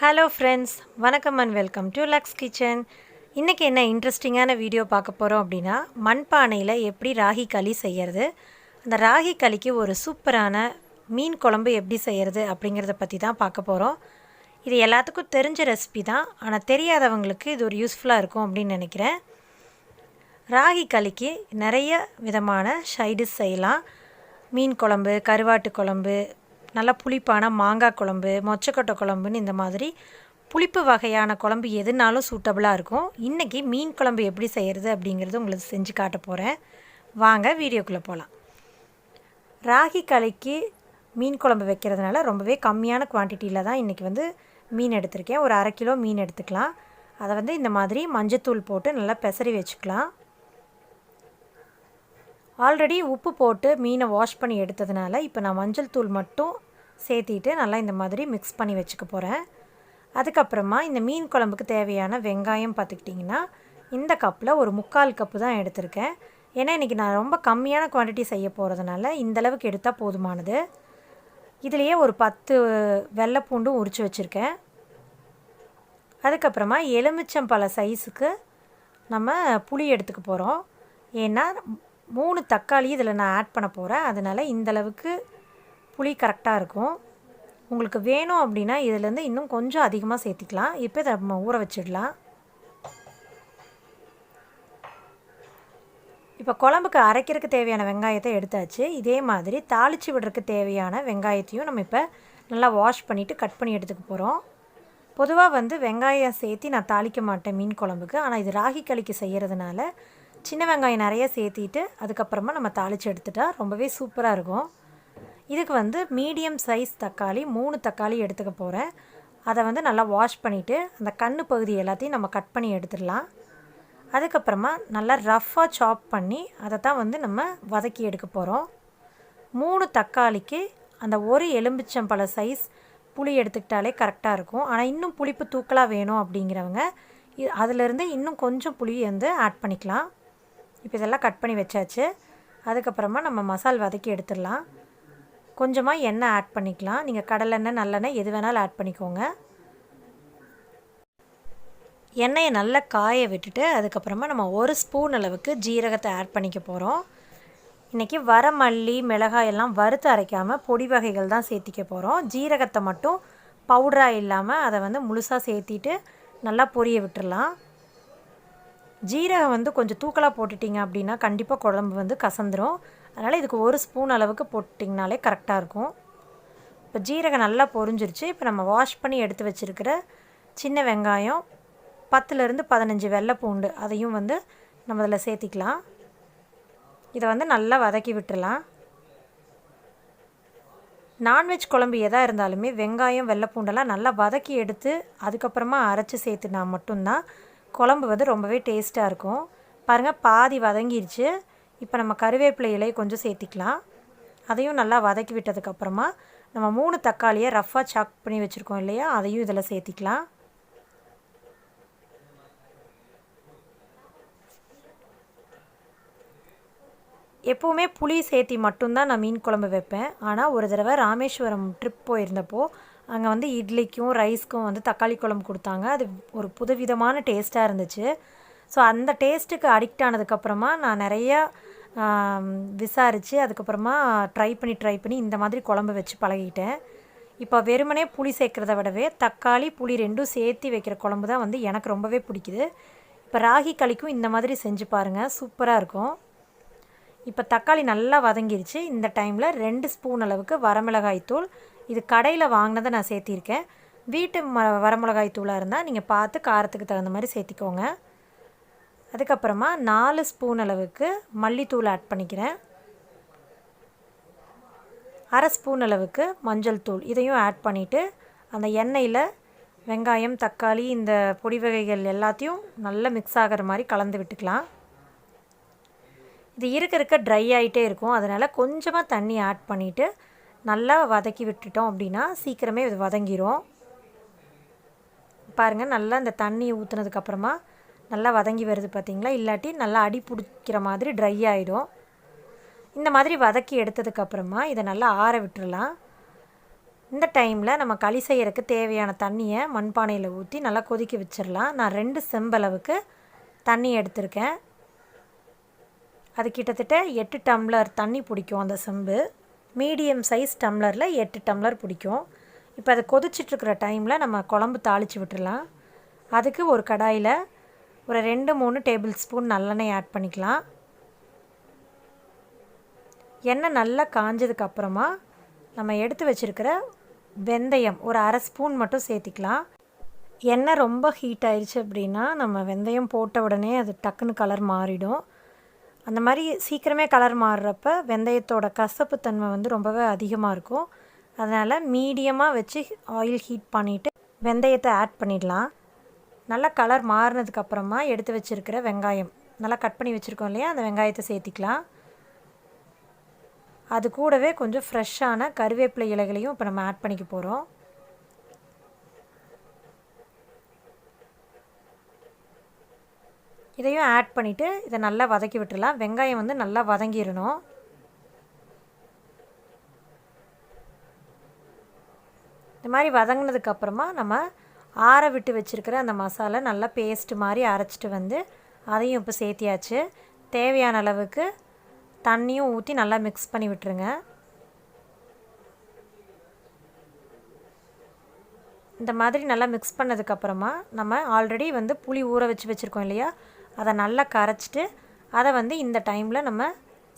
Hello friends, வணக்கம் and welcome to Lux kitchen. இன்றைக்கி என்ன இன்ட்ரெஸ்டிங்கான வீடியோ பார்க்க போகிறோம் அப்படின்னா, மண்பானையில் எப்படி ராகி களி செய்கிறது, அந்த ராகி களிக்கு ஒரு சூப்பரான மீன் குழம்பு எப்படி செய்கிறது அப்படிங்கிறத பற்றி தான் பார்க்க போகிறோம். இது எல்லாத்துக்கும் தெரிஞ்ச ரெசிபி தான், ஆனால் தெரியாதவங்களுக்கு இது ஒரு யூஸ்ஃபுல்லாக இருக்கும் அப்படின்னு நினைக்கிறேன். ராகி களிக்கு நிறைய விதமான சைடிஷ் செய்யலாம். மீன் குழம்பு, கருவாட்டு குழம்பு, நல்லா புளிப்பான மாங்காய் குழம்பு, மொச்சக்கொட்டை குழம்புன்னு இந்த மாதிரி புளிப்பு வகையான குழம்பு எதுனாலும் சூட்டபுளாக இருக்கும். இன்றைக்கி மீன் குழம்பு எப்படி செய்கிறது அப்படிங்கிறது உங்களுக்கு செஞ்சு காட்ட போகிறேன். வாங்க வீடியோக்குள்ளே போகலாம். ராகி களிக்கு மீன் குழம்பு வைக்கிறதுனால ரொம்பவே கம்மியான குவான்டிட்டியில் தான் இன்றைக்கி மீன் எடுத்திருக்கேன். ஒரு 1/2 கிலோ மீன் எடுத்துக்கலாம். அதை இந்த மாதிரி மஞ்சத்தூள் போட்டு நல்லா பெசரி வச்சுக்கலாம். ஆல்ரெடி உப்பு போட்டு மீனை வாஷ் பண்ணி எடுத்ததுனால இப்போ நான் மஞ்சள் தூள் மட்டும் சேர்த்திட்டு நல்லா இந்த மாதிரி மிக்ஸ் பண்ணி வச்சுக்க போகிறேன். அதுக்கப்புறமா இந்த மீன் குழம்புக்கு தேவையான வெங்காயம் பார்த்துக்கிட்டிங்கன்னா இந்த கப்பில் ஒரு 3/4 கப்பு தான் எடுத்திருக்கேன். ஏன்னா இன்றைக்கி நான் ரொம்ப கம்மியான குவான்டிட்டி செய்ய போகிறதுனால இந்தளவுக்கு எடுத்தால் போதுமானது. இதுலேயே ஒரு 10 வெள்ளைப்பூண்டும் உரித்து வச்சுருக்கேன். அதுக்கப்புறமா எலுமிச்சம்பழ சைஸுக்கு நம்ம புளி எடுத்துக்க போகிறோம். ஏன்னா 3 தக்காளி இதில் நான் ஆட் பண்ண போகிறேன். அதனால் இந்தளவுக்கு புளி கரெக்டாக இருக்கும். உங்களுக்கு வேணும் அப்படின்னா இதிலேருந்து இன்னும் கொஞ்சம் அதிகமாக சேர்த்திக்கலாம். இப்போ இதை நம்ம ஊற வச்சிடலாம். இப்போ குழம்புக்கு அரைக்கிறதுக்கு தேவையான வெங்காயத்தை எடுத்தாச்சு. இதே மாதிரி தாளித்து விடுறதுக்கு தேவையான வெங்காயத்தையும் நம்ம இப்போ நல்லா வாஷ் பண்ணிவிட்டு கட் பண்ணி எடுத்துக்க போகிறோம். பொதுவாக வெங்காயம் சேர்த்தி நான் தாளிக்க மாட்டேன் மீன் குழம்புக்கு. ஆனால் இது ராகி களிக்கு செய்கிறதுனால சின்ன வெங்காயம் நிறைய சேர்த்திட்டு அதுக்கப்புறமா நம்ம தாளித்து எடுத்துட்டா ரொம்பவே சூப்பராக இருக்கும். இதுக்கு மீடியம் சைஸ் தக்காளி 3 தக்காளி எடுத்துக்க போகிறேன். அதை நல்லா வாஷ் பண்ணிவிட்டு அந்த கண்ணு பகுதி எல்லாத்தையும் நம்ம கட் பண்ணி எடுத்துடலாம். அதுக்கப்புறமா நல்லா ரஃப்பாக சாப் பண்ணி அதை தான் நம்ம வதக்கி எடுக்க போகிறோம். 3 தக்காளிக்கு அந்த ஒரு எலும்பிச்சம்பழ சைஸ் புளி எடுத்துக்கிட்டாலே கரெக்டாக இருக்கும். ஆனால் இன்னும் புளிப்பு தூக்கலாக வேணும் அப்படிங்கிறவங்க அதிலேருந்து இன்னும் கொஞ்சம் புளி ஆட் பண்ணிக்கலாம். இப்போ இதெல்லாம் கட் பண்ணி வச்சாச்சு. அதுக்கப்புறமா நம்ம மசால் வதக்கி எடுத்துடலாம். கொஞ்சமாக எண்ணெய் ஆட் பண்ணிக்கலாம். நீங்கள் கடலெண்ணெய், நல்லெண்ணெய் எது வேணாலும் ஆட் பண்ணிக்கோங்க. எண்ணெயை நல்லா காய விட்டுட்டு அதுக்கப்புறமா நம்ம 1 ஸ்பூன் அளவுக்கு ஜீரகத்தை ஆட் பண்ணிக்க போகிறோம். இன்றைக்கி வரமல்லி, மிளகாய் எல்லாம் வறுத்து அரைக்காமல் பொடி வகைகள் தான் சேர்த்திக்க போகிறோம். ஜீரகத்தை மட்டும் பவுடராக இல்லாமல் அதை முழுசாக சேர்த்திட்டு நல்லா பொரிய விட்டுடலாம். ஜீரகம் கொஞ்சம் தூக்கலாக போட்டுட்டிங்க அப்படின்னா கண்டிப்பாக குழம்பு கசந்துரும். அதனால் இதுக்கு 1 ஸ்பூன் அளவுக்கு போட்டிங்கனாலே கரெக்டாக இருக்கும். இப்போ ஜீரகம் நல்லா பொரிஞ்சிருச்சு. இப்போ நம்ம வாஷ் பண்ணி எடுத்து வச்சுருக்கிற சின்ன வெங்காயம் 10லேருந்து 15 வெள்ளைப்பூண்டு அதையும் நம்ம அதில் சேர்த்திக்கலாம். இதை நல்லா வதக்கி விட்டுடலாம். நான்வெஜ் குழம்பு எதாக இருந்தாலுமே வெங்காயம், வெள்ளைப்பூண்டெல்லாம் நல்லா வதக்கி எடுத்து அதுக்கப்புறமா அரைச்சி சேர்த்துனா மட்டும்தான் குழம்பு ரொம்பவே டேஸ்ட்டாக இருக்கும். பாருங்கள், பாதி வதங்கிருச்சு. இப்போ நம்ம கருவேப்பிலை இலை கொஞ்சம் சேர்த்திக்கலாம். அதையும் நல்லா வதக்கி விட்டதுக்கப்புறமா நம்ம 3 தக்காளியை ரஃப்பாக சாப் பண்ணி வச்சுருக்கோம் இல்லையா, அதையும் இதில் சேர்த்திக்கலாம். எப்போவுமே புளி சேர்த்தி மட்டும்தான் நான் மீன் குழம்பு வைப்பேன். ஆனால் ஒரு தடவை ராமேஸ்வரம் ட்ரிப் போயிருந்தப்போ அங்கே இட்லிக்கும் ரைஸ்க்கும் தக்காளி குழம்பு கொடுத்தாங்க. அது ஒரு புதுவிதமான டேஸ்ட்டாக இருந்துச்சு. ஸோ அந்த டேஸ்ட்டுக்கு அடிக்ட் ஆனதுக்கப்புறமா நான் நிறையா விசாரித்து அதுக்கப்புறமா ட்ரை பண்ணி இந்த மாதிரி குழம்பு வச்சு பழகிட்டேன். இப்போ வெறுமனே புளி சேர்க்குறத விடவே தக்காளி, புளி 2ம் சேர்த்து வைக்கிற குழம்பு தான் எனக்கு ரொம்பவே பிடிக்குது. இப்போ ராகி களிக்கும் இந்த மாதிரி செஞ்சு பாருங்கள், சூப்பராக இருக்கும். இப்போ தக்காளி நல்லா வதங்கிருச்சு. இந்த டைமில் 2 ஸ்பூன் அளவுக்கு வரமிளகாய் தூள், இது கடையில் வாங்கினதை நான் சேர்த்திருக்கேன். வீட்டு வரமிளகாய் தூளாக இருந்தால் நீங்கள் பார்த்து காரத்துக்கு தகுந்த மாதிரி சேர்த்திக்கோங்க. அதுக்கப்புறமா 4 ஸ்பூன் அளவுக்கு மல்லித்தூள் ஆட் பண்ணிக்கிறேன். 1/2 ஸ்பூன் அளவுக்கு மஞ்சள் தூள் இதையும் ஆட் பண்ணிவிட்டு அந்த எண்ணெயில் வெங்காயம், தக்காளி, இந்த பொடி வகைகள் எல்லாத்தையும் நல்லா மிக்ஸ் ஆகிற மாதிரி கலந்து விட்டுக்கலாம். இது இருக்க ட்ரை ஆகிட்டே இருக்கும். அதனால் கொஞ்சமாக தண்ணி ஆட் பண்ணிவிட்டு நல்லா வதக்கி விட்டுட்டோம் அப்படின்னா சீக்கிரமே இது வதங்கிரும். பாருங்கள், நல்லா இந்த தண்ணி ஊற்றுனதுக்கப்புறமா நல்லா வதங்கி வருது பார்த்திங்களா. இல்லாட்டி நல்லா அடி பிடிக்கிற மாதிரி ட்ரை ஆகிடும். இந்த மாதிரி வதக்கி எடுத்ததுக்கப்புறமா இதை நல்லா ஆற விட்டுறலாம். இந்த டைமில் நம்ம களி செய்யறதுக்கு தேவையான தண்ணியை மண்பானையில் ஊற்றி நல்லா கொதிக்க வச்சிடலாம். நான் 2 செம்பளவுக்கு தண்ணி எடுத்திருக்கேன். அது கிட்டத்தட்ட 8 டம்ளர் தண்ணி பிடிக்கும். அந்த செம்பு மீடியம் சைஸ் டம்ளரில் 8 டம்ளர் பிடிக்கும். இப்போ அது கொதிச்சிட்ருக்கிற டைமில் நம்ம குழம்பு தாளித்து விட்டுடலாம். அதுக்கு ஒரு கடாயில் ஒரு 2-3 டேபிள் ஸ்பூன் நல்லெண்ணெய் ஆட் பண்ணிக்கலாம். எண்ணெய் நல்லா காஞ்சதுக்கப்புறமா நம்ம எடுத்து வச்சுருக்கிற வெந்தயம் ஒரு அரை ஸ்பூன் மட்டும் சேர்த்திக்கலாம். எண்ணெய் ரொம்ப ஹீட் ஆயிடுச்சு அப்படின்னா நம்ம வெந்தயம் போட்ட உடனே அது டக்குன்னு கலர் மாறிடும். அந்த மாதிரி சீக்கிரமே கலர் மாறுறப்ப வெந்தயத்தோட கசப்பு தன்மை வந்து ரொம்பவே அதிகமாக இருக்கும். அதனால் மீடியமாக வச்சு ஆயில் ஹீட் பண்ணிவிட்டு வெந்தயத்தை ஆட் பண்ணிடலாம். நல்லா கலர் மாறினதுக்கப்புறமா எடுத்து வச்சுருக்கிற வெங்காயம் நல்லா கட் பண்ணி வச்சுருக்கோம் இல்லையா, அந்த வெங்காயத்தை சேர்த்திக்கலாம். அது கூடவே கொஞ்சம் ஃப்ரெஷ்ஷான கருவேப்பிலை இலைகளையும் இப்போ நம்ம ஆட் பண்ணிக்க போகிறோம். இதையும் ஆட் பண்ணிவிட்டு இதை நல்லா வதக்கி விட்டுடலாம். வெங்காயம் வந்து நல்லா வதங்கிடணும். இந்த மாதிரி வதங்கினதுக்கப்புறமா நம்ம ஆற விட்டு வச்சுருக்கிற அந்த மசாலா நல்லா பேஸ்ட்டு மாதிரி அரைச்சிட்டு வந்து அதையும் இப்போ சேர்த்தியாச்சு. தேவையான அளவுக்கு தண்ணியும் ஊற்றி நல்லா மிக்ஸ் பண்ணி விட்டுருங்க. இந்த மாதிரி நல்லா மிக்ஸ் பண்ணதுக்கப்புறமா நம்ம ஆல்ரெடி வந்து புளி ஊற வச்சுருக்கோம் இல்லையா, அதை நல்லா கரைச்சிட்டு அதை வந்து இந்த டைமில் நம்ம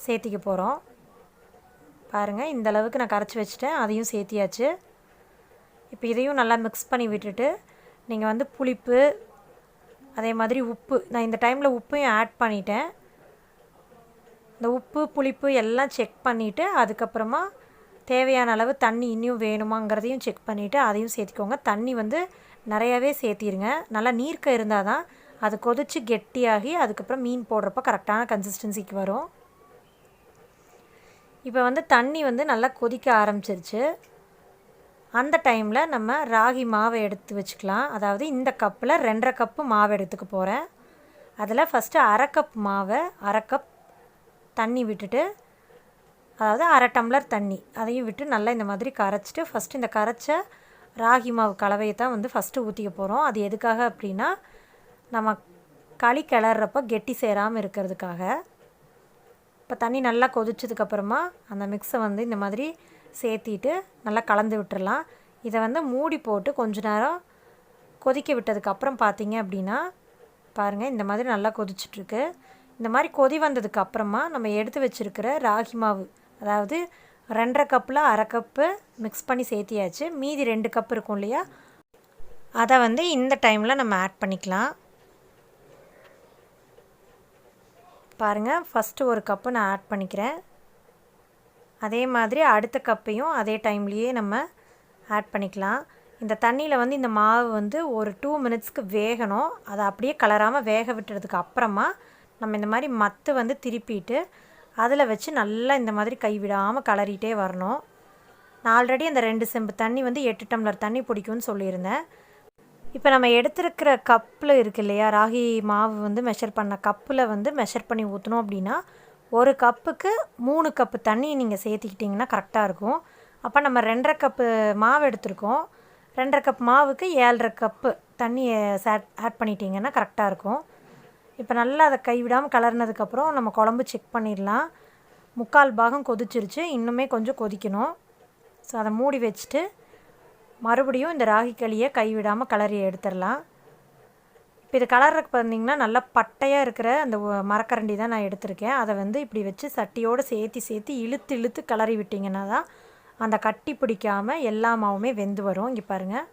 சேர்த்திக்க போகிறோம். பாருங்கள், இந்த அளவுக்கு நான் கரைச்சி வச்சுட்டேன். அதையும் சேர்த்தியாச்சு. இப்போ இதையும் நல்லா மிக்ஸ் பண்ணி விட்டுட்டு நீங்கள் வந்து புளிப்பு அதே மாதிரி உப்பு, நான் இந்த டைமில் உப்பையும் ஆட் பண்ணிட்டேன். இந்த உப்பு புளிப்பு எல்லாம் செக் பண்ணிவிட்டு அதுக்கப்புறமா தேவையான அளவு தண்ணி இன்னும் வேணுமாங்கிறதையும் செக் பண்ணிவிட்டு அதையும் சேர்த்திக்கோங்க. தண்ணி வந்து நிறையாவே சேர்த்திருங்க. நல்லா நீர்க்க இருந்தால் தான் அது கொதித்து கெட்டியாகி அதுக்கப்புறம் மீன் போடுறப்ப கரெக்டான கன்சிஸ்டன்சிக்கு வரும். இப்போ வந்து தண்ணி வந்து நல்லா கொதிக்க ஆரம்பிச்சிருச்சு. அந்த டைமில் நம்ம ராகி மாவை எடுத்து வச்சுக்கலாம். அதாவது இந்த கப்பில் 2.5 கப்பு மாவு எடுத்துக்க போகிறேன். அதில் ஃபஸ்ட்டு அரை கப் மாவை அரை கப் தண்ணி விட்டுட்டு, அதாவது அரை டம்ளர் தண்ணி அதையும் விட்டு நல்லா இந்த மாதிரி கரைச்சிட்டு ஃபஸ்ட்டு இந்த கரைச்ச ராகி மாவு கலவையை தான் வந்து ஃபஸ்ட்டு ஊற்றிக்க போகிறோம். அது எதுக்காக அப்படின்னா நம்ம களி கிளறப்போ கெட்டி சேராமல் இருக்கிறதுக்காக. இப்போ தண்ணி நல்லா கொதிச்சதுக்கப்புறமா அந்த மிக்ஸை வந்து இந்த மாதிரி சேர்த்திட்டு நல்லா கலந்து விட்டுறலாம். இதை வந்து மூடி போட்டு கொஞ்ச நேரம் கொதிக்க விட்டதுக்கப்புறம் பார்த்தீங்க அப்படின்னா பாருங்கள், இந்த மாதிரி நல்லா கொதிச்சிட்ருக்கு. இந்த மாதிரி கொதி வந்ததுக்கப்புறமா நம்ம எடுத்து வச்சுருக்கிற ராகி மாவு, அதாவது 2.5 கப்பில் அரை கப்பு மிக்ஸ் பண்ணி சேர்த்தியாச்சு. மீதி 2 கப் இருக்கும் இல்லையா, அதை வந்து இந்த டைமில் நம்ம ஆட் பண்ணிக்கலாம். பாருங்கள், ஃபஸ்ட்டு ஒரு கப்பு நான் ஆட் பண்ணிக்கிறேன். அதே மாதிரி அடுத்த கப்பையும் அதே டைம்லேயே நம்ம ஆட் பண்ணிக்கலாம். இந்த தண்ணியில் வந்து இந்த மாவு வந்து ஒரு 2 மினிட்ஸ்க்கு வேகணும். அதை அப்படியே கலராமல் வேக விட்டுறதுக்கு அப்புறமா நம்ம இந்த மாதிரி மத்து வந்து திருப்பிட்டு அதில் வச்சு நல்லா இந்த மாதிரி கைவிடாமல் கலரிட்டே வரணும். நான் ஆல்ரெடி அந்த 2 செம்பு தண்ணி வந்து 8 டம்ளர் தண்ணி பிடிக்கும்னு சொல்லியிருந்தேன். இப்போ நம்ம எடுத்துருக்கிற கப்பில் இருக்கு இல்லையா, ராகி மாவு வந்து மெஷர் பண்ண கப்பில் வந்து மெஷர் பண்ணி ஊற்றணும் அப்படின்னா ஒரு கப்புக்கு 3 கப்பு தண்ணி நீங்கள் சேர்த்திக்கிட்டிங்கன்னா கரெக்டாக இருக்கும். அப்போ நம்ம 2.5 கப்பு மாவு எடுத்துருக்கோம். 2.5 கப் மாவுக்கு 7.5 கப்பு தண்ணி ஆட் பண்ணிட்டீங்கன்னா கரெக்டாக இருக்கும். இப்போ நல்லா அதை கைவிடாமல் கலர்னதுக்கப்புறம் நம்ம குழம்பு செக் பண்ணிடலாம். 3/4 பாகம் கொதிச்சிருச்சு, இன்னுமே கொஞ்சம் கொதிக்கணும். ஸோ அதை மூடி வச்சுட்டு மறுபடியும் இந்த ராகி களியை கைவிடாமல் கலரி எடுத்துடலாம். இப்போ இது கலருக்கு பார்த்தீங்கன்னா நல்லா பட்டையாக இருக்கிற அந்த மரக்கரண்டி தான் நான் எடுத்திருக்கேன். அதை வந்து இப்படி வச்சு சட்டியோடு சேர்த்து இழுத்து கலரி விட்டிங்கன்னா தான் அந்த கட்டி பிடிக்காமல் எல்லா மாவுமே வெந்து வரும். இங்கே பாருங்கள்,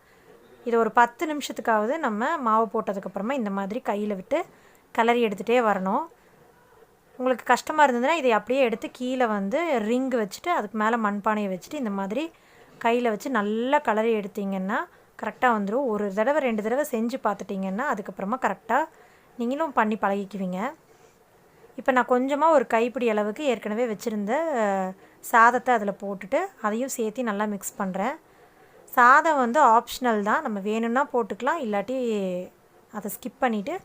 இது ஒரு 10 நிமிஷத்துக்காவது நம்ம மாவு போட்டதுக்கப்புறமா இந்த மாதிரி கையில் விட்டு கலரி எடுத்துகிட்டே வரணும். உங்களுக்கு கஷ்டமாக இருந்ததுன்னா இதை அப்படியே எடுத்து கீழே வந்து ரிங்கு வச்சுட்டு அதுக்கு மேலே மண்பானையை வச்சுட்டு இந்த மாதிரி கையில் வச்சு நல்லா கலரி எடுத்திங்கன்னா கரெக்டாக வந்துடும். ஒரு தடவை 2 தடவை செஞ்சு பார்த்துட்டிங்கன்னா அதுக்கப்புறமா கரெக்டாக நீங்களும் பண்ணி பழகிக்குவீங்க. இப்போ நான் கொஞ்சமாக ஒரு கைப்பிடி அளவுக்கு ஏற்கனவே வச்சுருந்த சாதத்தை அதில் போட்டுட்டு அதையும் சேர்த்து நல்லா மிக்ஸ் பண்ணுறேன். சாதம் வந்து ஆப்ஷனல் தான், நம்ம வேணும்னா போட்டுக்கலாம், இல்லாட்டி அதை ஸ்கிப் பண்ணிவிட்டு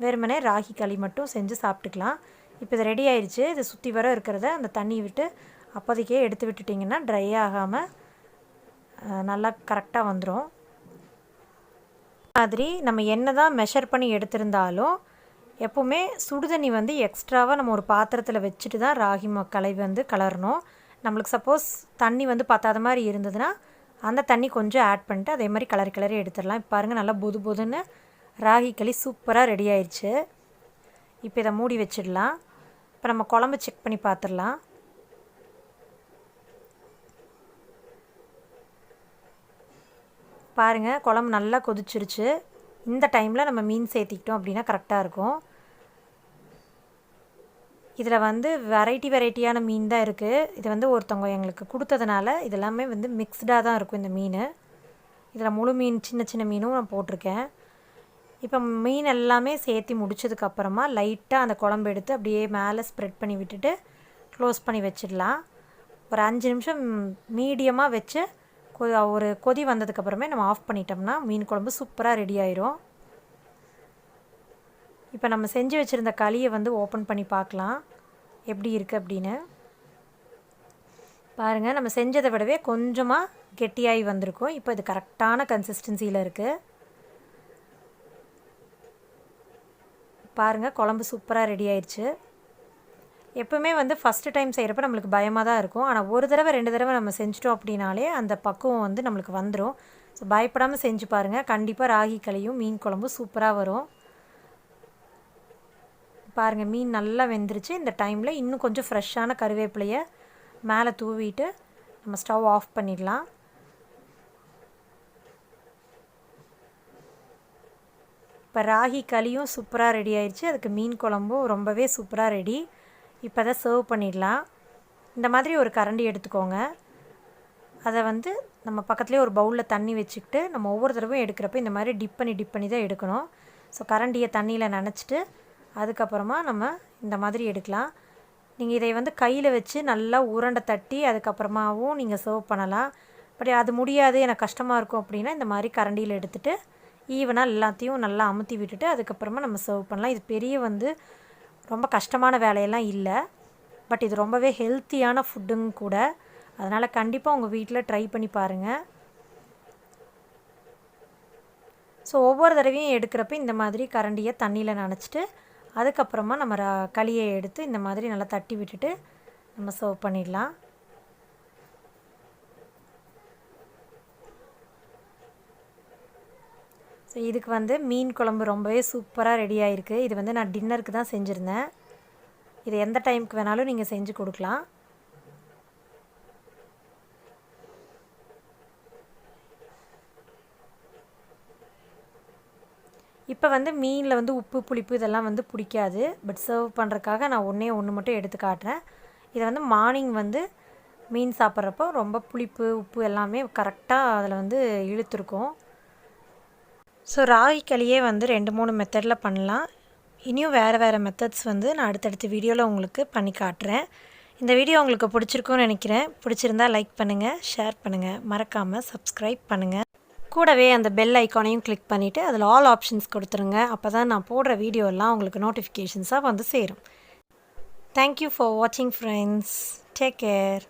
வெறுமனே ராகி களி மட்டும் செஞ்சு சாப்பிட்டுக்கலாம். இப்போ இது ரெடி ஆயிடுச்சு. இது சுற்றி வர இருக்கிறத அந்த தண்ணி விட்டு அப்போதைக்கே எடுத்து விட்டுட்டிங்கன்னா ட்ரை ஆகாமல் நல்லா கரெக்டாக வந்துடும். மாதிரி நம்ம என்ன தான் மெஷர் பண்ணி எடுத்திருந்தாலும் எப்போவுமே சுடுதண்ணி வந்து எக்ஸ்ட்ராவாக நம்ம ஒரு பாத்திரத்தில் வச்சுட்டு தான் ராகி களை வந்து கலரணும். நம்மளுக்கு சப்போஸ் தண்ணி வந்து பத்தாத மாதிரி இருந்ததுன்னா அந்த தண்ணி கொஞ்சம் ஆட் பண்ணிட்டு அதே மாதிரி கிளறி எடுத்துடலாம். இப்போ பாருங்கள் நல்லா பொது பொதுன்னு ராகி களி சூப்பராக ரெடி ஆயிடுச்சு. இப்போ இதை மூடி வச்சிடலாம். இப்போ நம்ம குழம்பு செக் பண்ணி பார்த்துடலாம். பாருங்கள் குழம்பு நல்லா கொதிச்சிருச்சு. இந்த டைமில் நம்ம மீன் சேர்த்திக்கிட்டோம் அப்படின்னா கரெக்டாக இருக்கும். இதில் வந்து வெரைட்டியான மீன் தான் இருக்குது. இது வந்து ஒருத்தவங்க எங்களுக்கு கொடுத்ததுனால இது எல்லாமே வந்து மிக்ஸ்டாக தான் இருக்கும் இந்த மீன். இதில் முழு மீன் சின்ன மீனும் நான் போட்டிருக்கேன். இப்போ மீன் எல்லாமே சேர்த்து முடிச்சதுக்கப்புறமா லைட்டாக அந்த குழம்பு எடுத்து அப்படியே மேலே ஸ்ப்ரெட் பண்ணி விட்டுட்டு க்ளோஸ் பண்ணி வச்சிடலாம். ஒரு 5 நிமிஷம் மீடியமாக வச்சு ஒரு கொதி வந்ததுக்கப்புறமே நம்ம ஆஃப் பண்ணிட்டோம்னா மீன் குழம்பு சூப்பராக ரெடி ஆயிரும். இப்போ நம்ம செஞ்சு வச்சுருந்த களியை வந்து ஓப்பன் பண்ணி பார்க்கலாம் எப்படி இருக்குது அப்படின்னு. பாருங்கள் நம்ம செஞ்சதை விடவே கொஞ்சமாக கெட்டியாகி வந்திருக்கும். இப்போ இது கரெக்டான கன்சிஸ்டன்சியில் இருக்குது. பாருங்கள் குழம்பு சூப்பராக ரெடி ஆயிடுச்சு. எப்போவுமே வந்து ஃபஸ்ட்டு டைம் செய்கிறப்ப நம்மளுக்கு பயமாக தான் இருக்கும். ஆனால் ஒரு தடவை 2 தடவை நம்ம செஞ்சிட்டோம் அப்படின்னாலே அந்த பக்குவம் வந்து நம்மளுக்கு வந்துடும். ஸோ பயப்படாமல் செஞ்சு பாருங்கள். கண்டிப்பாக ராகி களியும் மீன் குழம்பும் சூப்பராக வரும். பாருங்கள் மீன் நல்லா வெந்துருச்சு. இந்த டைமில் இன்னும் கொஞ்சம் ஃப்ரெஷ்ஷான கருவேப்பிலையை மேலே தூவிட்டு நம்ம ஸ்டவ் ஆஃப் பண்ணிடலாம். இப்போ ராகி களியும் சூப்பராக ரெடி ஆயிடுச்சு. அதுக்கு மீன் குழம்பும் ரொம்பவே சூப்பராக ரெடி. இப்போ அதை சர்வ் பண்ணிடலாம். இந்த மாதிரி ஒரு கரண்டி எடுத்துக்கோங்க. அதை வந்து நம்ம பக்கத்துலேயே ஒரு பவுலில் தண்ணி வச்சுக்கிட்டு நம்ம ஒவ்வொரு தடவையும் எடுக்கிறப்ப இந்த மாதிரி டிப் பண்ணி தான் எடுக்கணும். ஸோ கரண்டியை தண்ணியில் நனைச்சிட்டு அதுக்கப்புறமா நம்ம இந்த மாதிரி எடுக்கலாம். நீங்கள் இதை வந்து கையில் வச்சு நல்லா உருண்டை தட்டி அதுக்கப்புறமாவும் நீங்கள் சர்வ் பண்ணலாம். பட் அது முடியாது எனக்கு கஷ்டமாக இருக்கும் அப்படின்னா இந்த மாதிரி கரண்டியில் எடுத்துகிட்டு ஈவனாக எல்லாத்தையும் நல்லா அமுத்தி விட்டுட்டு அதுக்கப்புறமா நம்ம சர்வ் பண்ணலாம். இது பெரிய வந்து ரொம்ப கஷ்டமான வேலையெல்லாம் இல்லை. பட் இது ரொம்பவே ஹெல்த்தியான ஃபுட்டுங்க கூட. அதனால் கண்டிப்பாக உங்கள் வீட்டில் ட்ரை பண்ணி பாருங்கள். ஸோ ஒவ்வொரு தடவையும் எடுக்கிறப்ப இந்த மாதிரி கரண்டியை தண்ணியில் நனைச்சிட்டு அதுக்கப்புறமா நம்ம களியை எடுத்து இந்த மாதிரி நல்லா தட்டி விட்டுட்டு நம்ம சர்வ் பண்ணிடலாம். ஸோ இதுக்கு வந்து மீன் குழம்பு ரொம்பவே சூப்பராக ரெடி ஆகிருக்கு. இது வந்து நான் டின்னருக்கு தான் செஞ்சுருந்தேன். இது எந்த டைமுக்கு வேணாலும் நீங்கள் செஞ்சு கொடுக்கலாம். இப்போ வந்து மீனில் வந்து உப்பு புளிப்பு இதெல்லாம் வந்து பிடிக்காது. பட் சர்வ் பண்ணுறதுக்காக நான் ஒன்று மட்டும் எடுத்து காட்டுறேன். இதை வந்து மார்னிங் வந்து மீன் சாப்பிட்றப்போ ரொம்ப புளிப்பு உப்பு எல்லாமே கரெக்டாக அதில் வந்து இழுத்துருக்கும். ஸோ ராகி களியே வந்து 2-3 மெத்தடில் பண்ணலாம். இனியும் வேறு மெத்தட்ஸ் வந்து நான் அடுத்தடுத்த வீடியோவில் உங்களுக்கு பண்ணி காட்டுறேன். இந்த வீடியோ உங்களுக்கு பிடிச்சிருக்குன்னு நினைக்கிறேன். பிடிச்சிருந்தால் லைக் பண்ணுங்கள், ஷேர் பண்ணுங்கள், மறக்காமல் சப்ஸ்கிரைப் பண்ணுங்கள். கூடவே அந்த பெல் ஐக்கானையும் கிளிக் பண்ணிவிட்டு அதில் ஆல் ஆப்ஷன்ஸ் கொடுத்துருங்க. அப்போ தான் நான் போடுற வீடியோலாம் உங்களுக்கு நோட்டிஃபிகேஷன்ஸாக வந்து சேரும். தேங்க்யூ ஃபார் வாட்சிங் ஃப்ரெண்ட்ஸ். Take care.